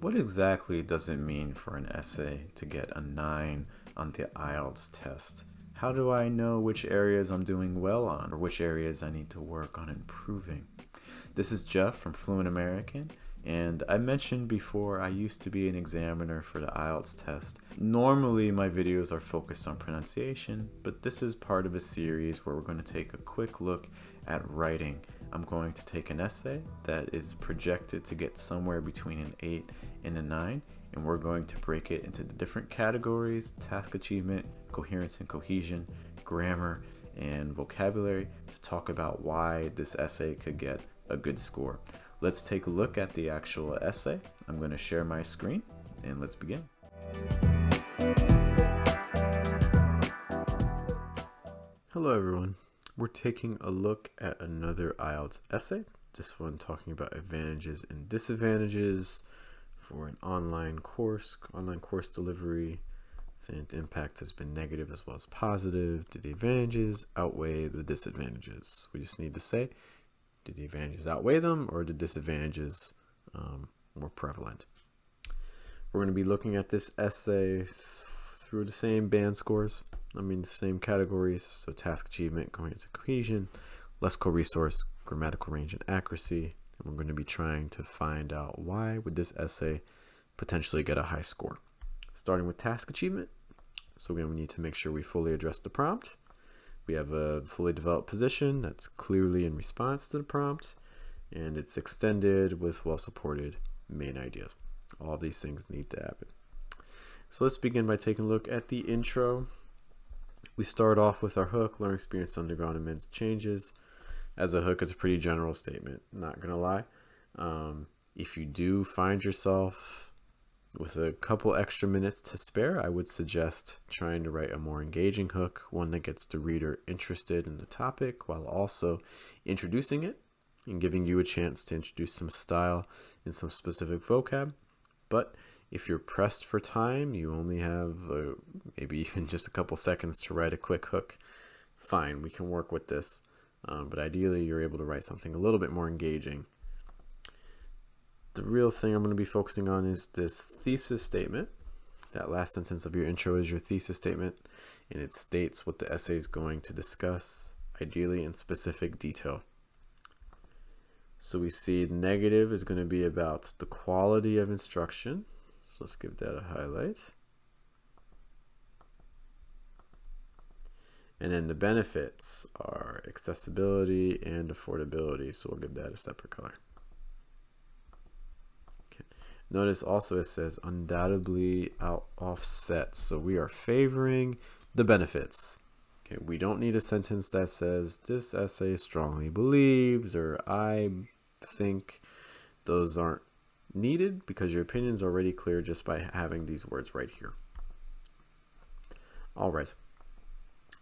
What exactly does it mean for an essay to get a 9 on the IELTS test? How do I know which areas I'm doing well on or which areas I need to work on improving? This is Jeff from Fluent American, and I mentioned before I used to be an examiner for the IELTS test. Normally my videos are focused on pronunciation, but this is part of a series where we're going to take a quick look at writing. I'm going to take an essay that is projected to get somewhere between an 8 and a 9, and we're going to break it into the different categories: task achievement, coherence and cohesion, grammar, and vocabulary, to talk about why this essay could get a good score. Let's take a look at the actual essay. I'm going to share my screen and let's begin. Hello everyone. We're taking a look at another IELTS essay, this one talking about advantages and disadvantages for an online course delivery, saying its impact has been negative as well as positive. Do the advantages outweigh the disadvantages? We just need to say, do the advantages outweigh them, or the disadvantages more prevalent? We're going to be looking at this essay through the same band scores. The same categories, so task achievement, coherence and cohesion, lexical resource, grammatical range and accuracy. And we're going to be trying to find out why would this essay potentially get a high score. Starting with task achievement. So we need to make sure we fully address the prompt. We have a fully developed position that's clearly in response to the prompt, and it's extended with well-supported main ideas. All these things need to happen. So let's begin by taking a look at the intro. We start off with our hook: learning experience undergone immense changes. As a hook, it's a pretty general statement, not gonna lie. If you do find yourself with a couple extra minutes to spare, I would suggest trying to write a more engaging hook, one that gets the reader interested in the topic while also introducing it and giving you a chance to introduce some style and some specific vocab. But if you're pressed for time, you only have maybe even just a couple seconds to write a quick hook, fine, we can work with this. But ideally, you're able to write something a little bit more engaging. The real thing I'm going to be focusing on is this thesis statement. That last sentence of your intro is your thesis statement, and it states what the essay is going to discuss, ideally in specific detail. So we see negative is going to be about the quality of instruction. So let's give that a highlight. And then the benefits are accessibility and affordability. So we'll give that a separate color. Okay. Notice also it says undoubtedly offset. So we are favoring the benefits. Okay, we don't need a sentence that says this essay strongly believes or I think. Those aren't needed because your opinion is already clear just by having these words right here. All right.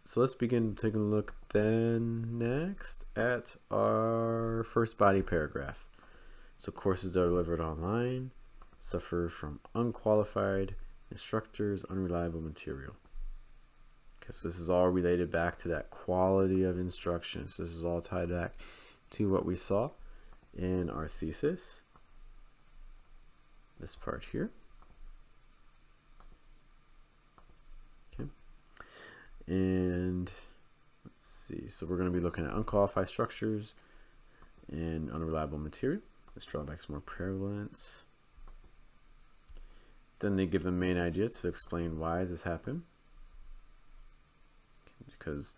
So let's begin taking a look then next at our first body paragraph. So courses that are delivered online suffer from unqualified instructors, unreliable material. Okay, so this is all related back to that quality of instruction. So this is all tied back to what we saw in our thesis. This part here. Okay. And let's see. So we're going to be looking at unqualified structures and unreliable material. This drawback's more prevalent. Then they give a main idea to explain why this happened. Because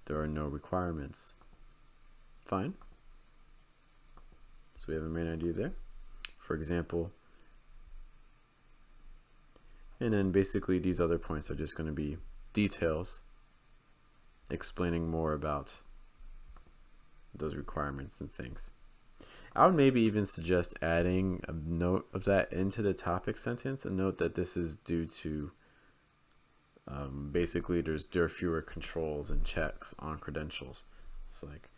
there are no requirements. Fine. So we have a main idea there. For example, and then basically these other points are just going to be details explaining more about those requirements and things. I would maybe even suggest adding a note of that into the topic sentence, a note that this is due to basically there are fewer controls and checks on credentials. So like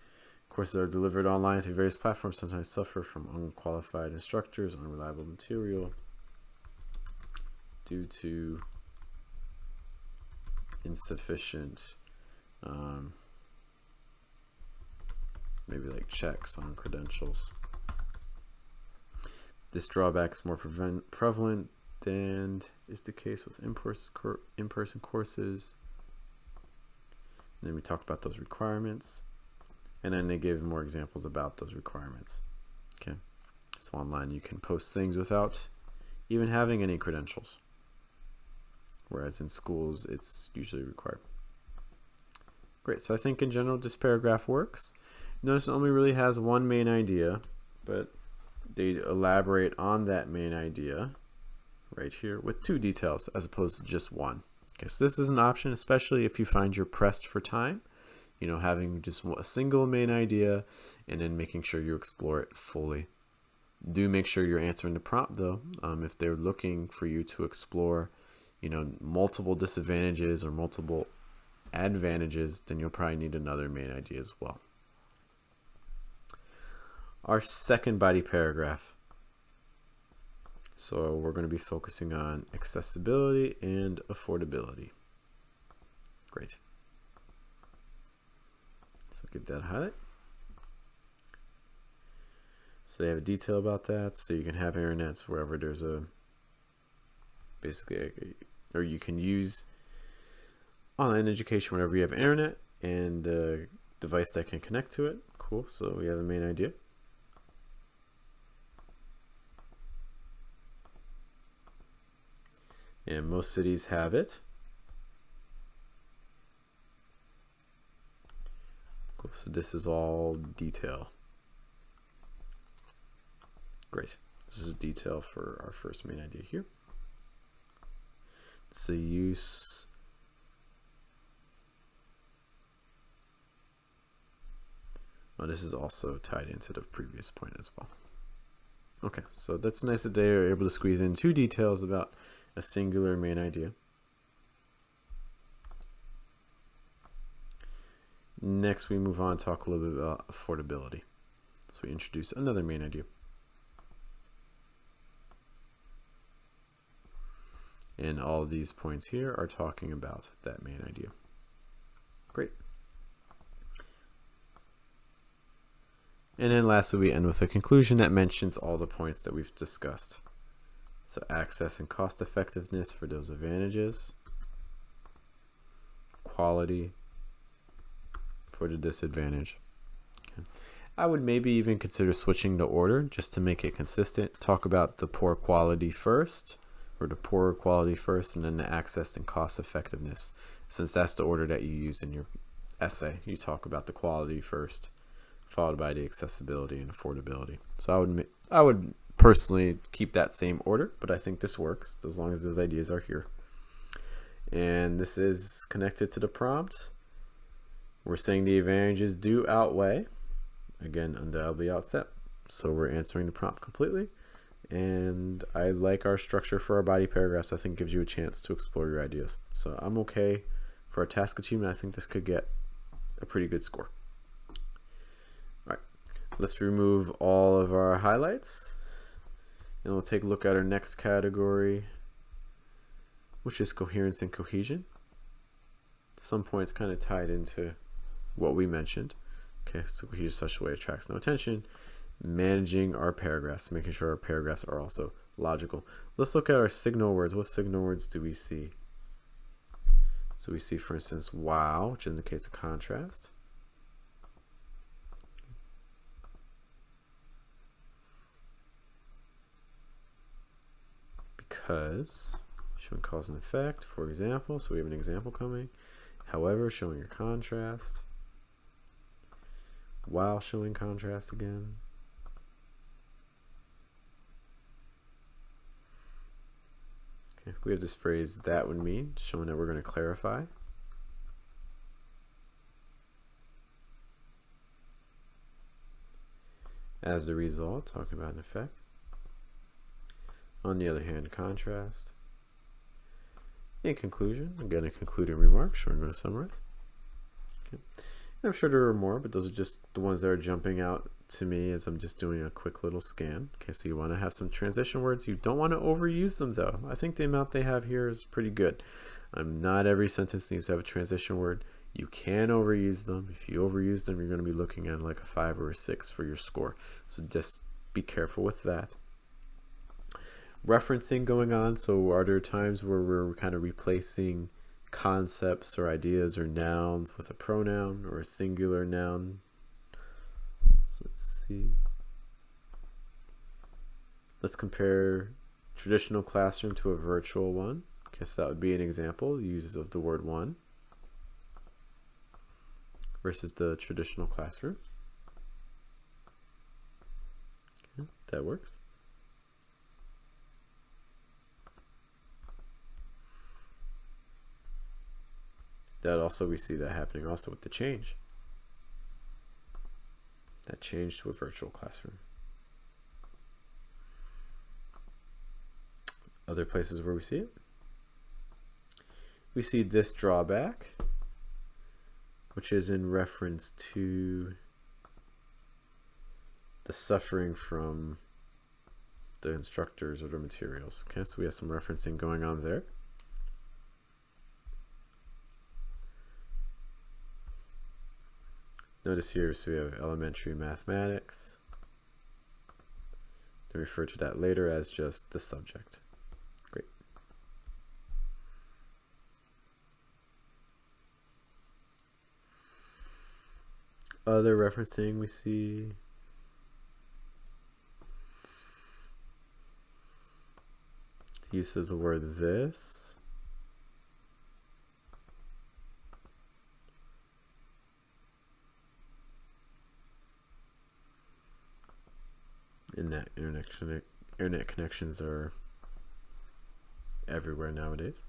courses that are delivered online through various platforms sometimes suffer from unqualified instructors, unreliable material, due to insufficient maybe like checks on credentials. This drawback is more prevalent than is the case with in-person courses. And then we talk about those requirements. And then they give more examples about those requirements. Okay, so online you can post things without even having any credentials, whereas in schools it's usually required. Great, so I think in general this paragraph works. Notice it only really has one main idea, but they elaborate on that main idea right here with two details as opposed to just one. Okay, so this is an option, especially if you find you're pressed for time. You know, having just a single main idea and then making sure you explore it fully. Do make sure you're answering the prompt though. If they're looking for you to explore, you know, multiple disadvantages or multiple advantages, then you'll probably need another main idea as well. Our second body paragraph. So we're going to be focusing on accessibility and affordability. Great. So give that a highlight. So they have a detail about that. So you can have internets wherever there's or you can use online education whenever you have internet and a device that can connect to it. Cool. So we have a main idea. And most cities have it. Cool. So this is all detail. Great. This is detail for our first main idea here. It's the use this is also tied into the previous point as well. Okay, so that's nice that they are able to squeeze in two details about a singular main idea. Next, we move on to talk a little bit about affordability. So we introduce another main idea. And all of these points here are talking about that main idea. Great. And then lastly, we end with a conclusion that mentions all the points that we've discussed. So access and cost effectiveness for those advantages, quality for the disadvantage. Okay. I would maybe even consider switching the order just to make it consistent. Talk about the poor quality first, or the poorer quality first, and then the access and cost effectiveness. Since that's the order that you use in your essay, you talk about the quality first, followed by the accessibility and affordability. So I would personally keep that same order, but I think this works as long as those ideas are here. And this is connected to the prompt. We're saying the advantages do outweigh, again, undoubtedly outset. So we're answering the prompt completely. And I like our structure for our body paragraphs. I think gives you a chance to explore your ideas. So I'm okay for a task achievement. I think this could get a pretty good score. All right, let's remove all of our highlights. And we'll take a look at our next category, which is coherence and cohesion. Some points kind of tied into what we mentioned. Okay, so cohesion is such a way it attracts no attention. Managing our paragraphs, making sure our paragraphs are also logical. Let's look at our signal words. What signal words do we see? So we see, for instance, wow, which indicates a contrast. Because, showing cause and effect, for example. So we have an example coming. However, showing a contrast. While showing contrast again. Okay, we have this phrase, that would mean, showing that we're going to clarify. As the result, talking about an effect. On the other hand, contrast. In conclusion, again, a concluding remark, sure I'm going to summarize. Okay. I'm sure there are more, but those are just the ones that are jumping out to me as I'm just doing a quick little scan. Okay, so you want to have some transition words. You don't want to overuse them though. I think the amount they have here is pretty good. Not every sentence needs to have a transition word. You can overuse them. If you overuse them, you're going to be looking at like a 5 or a 6 for your score. So just be careful with that. referencing going on. So are there times where we're kind of replacing concepts or ideas or nouns with a pronoun or a singular noun? So let's see. Let's compare traditional classroom to a virtual one. I guess that would be an example, uses of the word one versus the traditional classroom. Okay, that works. That also, we see that happening also with the change. That change to a virtual classroom. Other places where we see it. We see this drawback, which is in reference to the suffering from the instructors or the materials. Okay, so we have some referencing going on there. Notice here, so we have elementary mathematics. They refer to that later as just the subject. Great. Other referencing we see. The use of the word this. Internet connections are everywhere nowadays.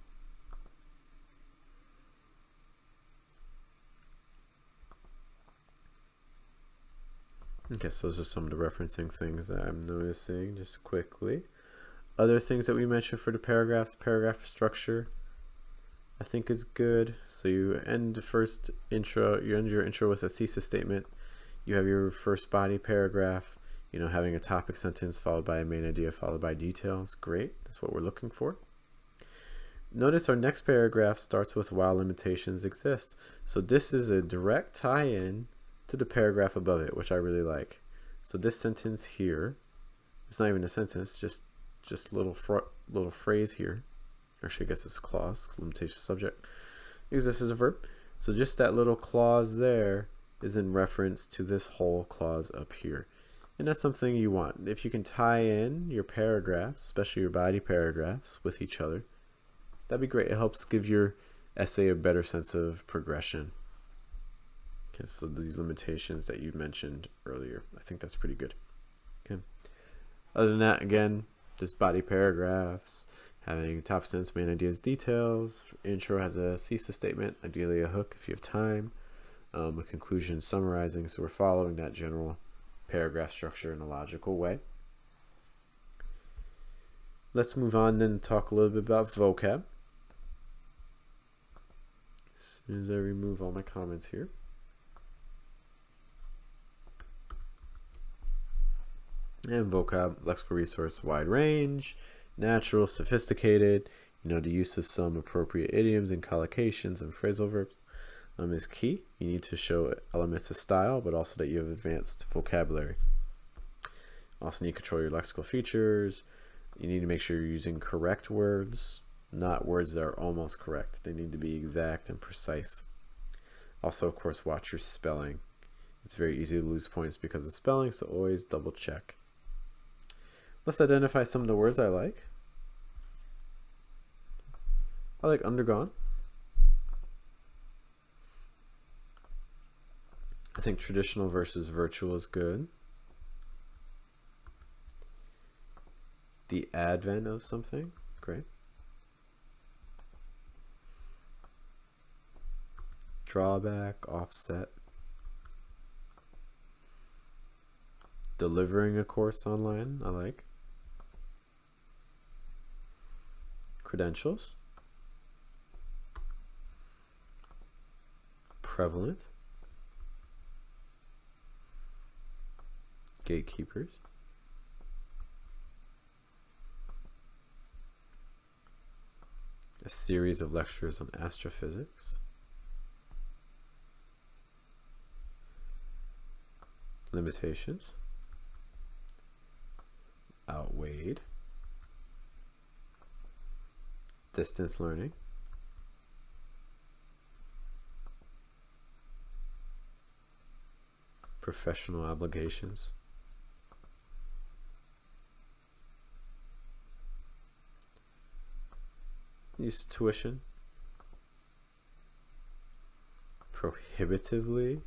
Okay, so those are some of the referencing things that I'm noticing just quickly. Other things that we mentioned for the paragraphs, paragraph structure, I think is good. So you end your intro with a thesis statement. You have your first body paragraph, having a topic sentence followed by a main idea followed by details. Great, that's what we're looking for. Notice our next paragraph starts with while limitations exist. So this is a direct tie-in to the paragraph above it, which I really like. So this sentence here, it's not even a sentence, just little phrase here. Actually, I guess it's a clause, limitation subject. Use this as a verb. So just that little clause there is in reference to this whole clause up here. And that's something you want. If you can tie in your paragraphs, especially your body paragraphs, with each other, that'd be great. It helps give your essay a better sense of progression. Okay, so these limitations that you mentioned earlier, I think that's pretty good. Okay. Other than that, again, just body paragraphs, having top sentence, main ideas, details. Intro has a thesis statement, ideally a hook if you have time. A conclusion summarizing, so we're following that general paragraph structure in a logical way. Let's move on then and talk a little bit about vocab. As soon as I remove all my comments here. And vocab, lexical resource, wide range, natural, sophisticated. The use of some appropriate idioms and collocations and phrasal verbs is key. You need to show elements of style, but also that you have advanced vocabulary. Also need to control your lexical features. You need to make sure you're using correct words, not words that are almost correct. They need to be exact and precise. Also, of course, watch your spelling. It's very easy to lose points because of spelling, so always double check. Let's identify some of the words I like. I like undergone. I think traditional versus virtual is good. The advent of something, great. Drawback, offset. Delivering a course online, I like. Credentials. Prevalent. Gatekeepers. A series of lectures on astrophysics. Limitations. Outweighed. distance learning, professional obligations, use tuition, prohibitively,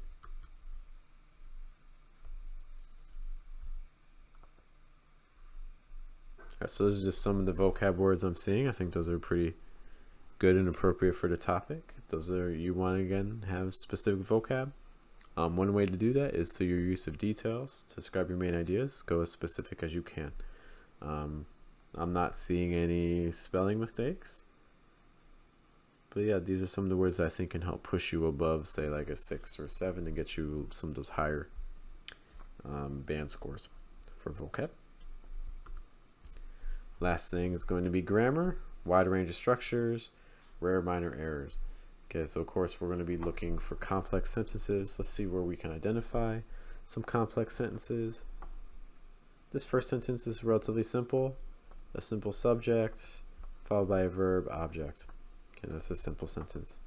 so those are just some of the vocab words I'm seeing. I think those are pretty good and appropriate for the topic. Those are, you want to again have specific vocab. One way to do that is through your use of details to describe your main ideas. Go as specific as you can. I'm not seeing any spelling mistakes. But yeah, these are some of the words that I think can help push you above, say, like a 6 or 7 and get you some of those higher band scores for vocab. Last thing is going to be grammar, wide range of structures, rare minor errors. Okay, so of course we're going to be looking for complex sentences. Let's see where we can identify some complex sentences. This first sentence is relatively simple. A simple subject followed by a verb object. Okay, that's a simple sentence.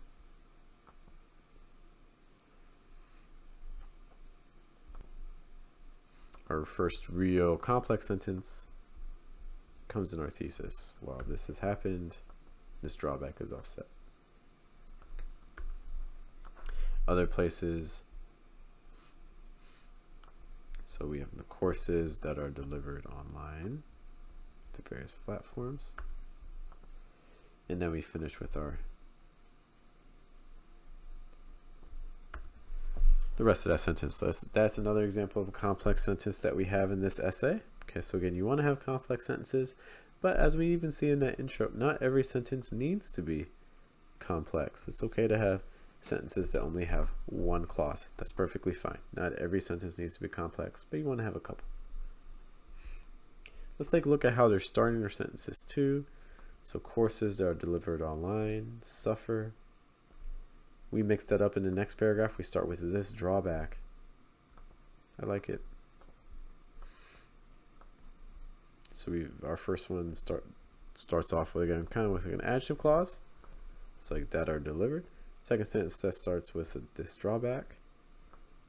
Our first real complex sentence comes in our thesis. While this has happened, this drawback is offset. Other places, so we have the courses that are delivered online to various platforms. And then we finish with the rest of that sentence. So that's another example of a complex sentence that we have in this essay. Okay, so again, you want to have complex sentences, but as we even see in that intro, not every sentence needs to be complex. It's okay to have sentences that only have one clause. That's perfectly fine. Not every sentence needs to be complex, but you want to have a couple. Let's take a look at how they're starting their sentences too. So courses that are delivered online suffer. We mix that up in the next paragraph. We start with this drawback. I like it. So our first one starts off with, again, kind of with an adjective clause. So like that are delivered. Second sentence that starts with this drawback.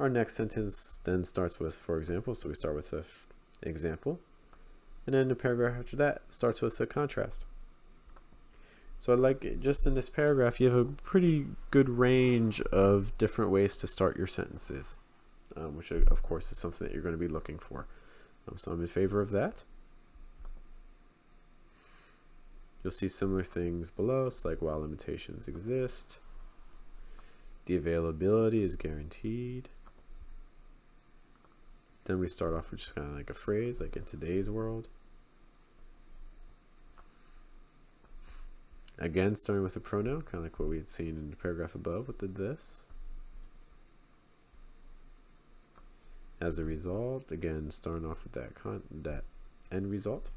Our next sentence then starts with, for example. So we start with an example. And then the paragraph after that starts with a contrast. So I like it. Just in this paragraph, you have a pretty good range of different ways to start your sentences, which of course is something that you're going to be looking for. So I'm in favor of that. You'll see similar things below. So like while limitations exist, the availability is guaranteed. Then we start off with just kind of like a phrase, like in today's world. Again, starting with a pronoun, kind of like what we had seen in the paragraph above with the this. As a result, again, starting off with that end result.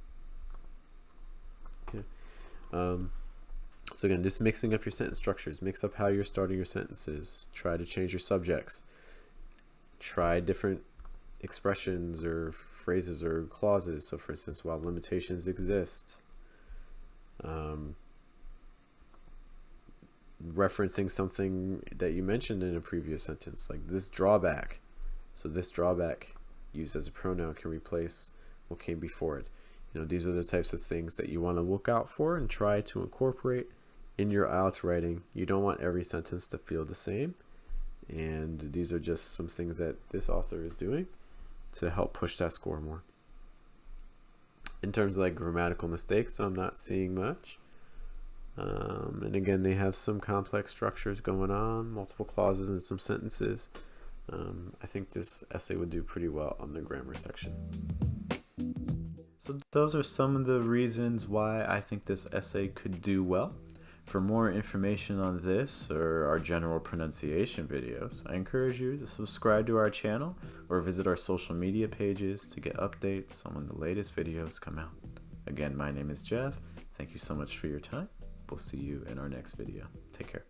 Okay. So again, just mixing up your sentence structures. Mix up how you're starting your sentences. Try to change your subjects. Try different expressions or phrases or clauses. So for instance, while limitations exist, referencing something that you mentioned in a previous sentence, like this drawback. So this drawback used as a pronoun can replace what came before it. You know, these are the types of things that you want to look out for and try to incorporate in your IELTS writing. You don't want every sentence to feel the same. And these are just some things that this author is doing to help push that score more. In terms of like grammatical mistakes, I'm not seeing much. And again, they have some complex structures going on, multiple clauses in some sentences. I think this essay would do pretty well on the grammar section. So those are some of the reasons why I think this essay could do well. For more information on this or our general pronunciation videos, I encourage you to subscribe to our channel or visit our social media pages to get updates on when the latest videos come out. Again, my name is Jeff. Thank you so much for your time. We'll see you in our next video. Take care.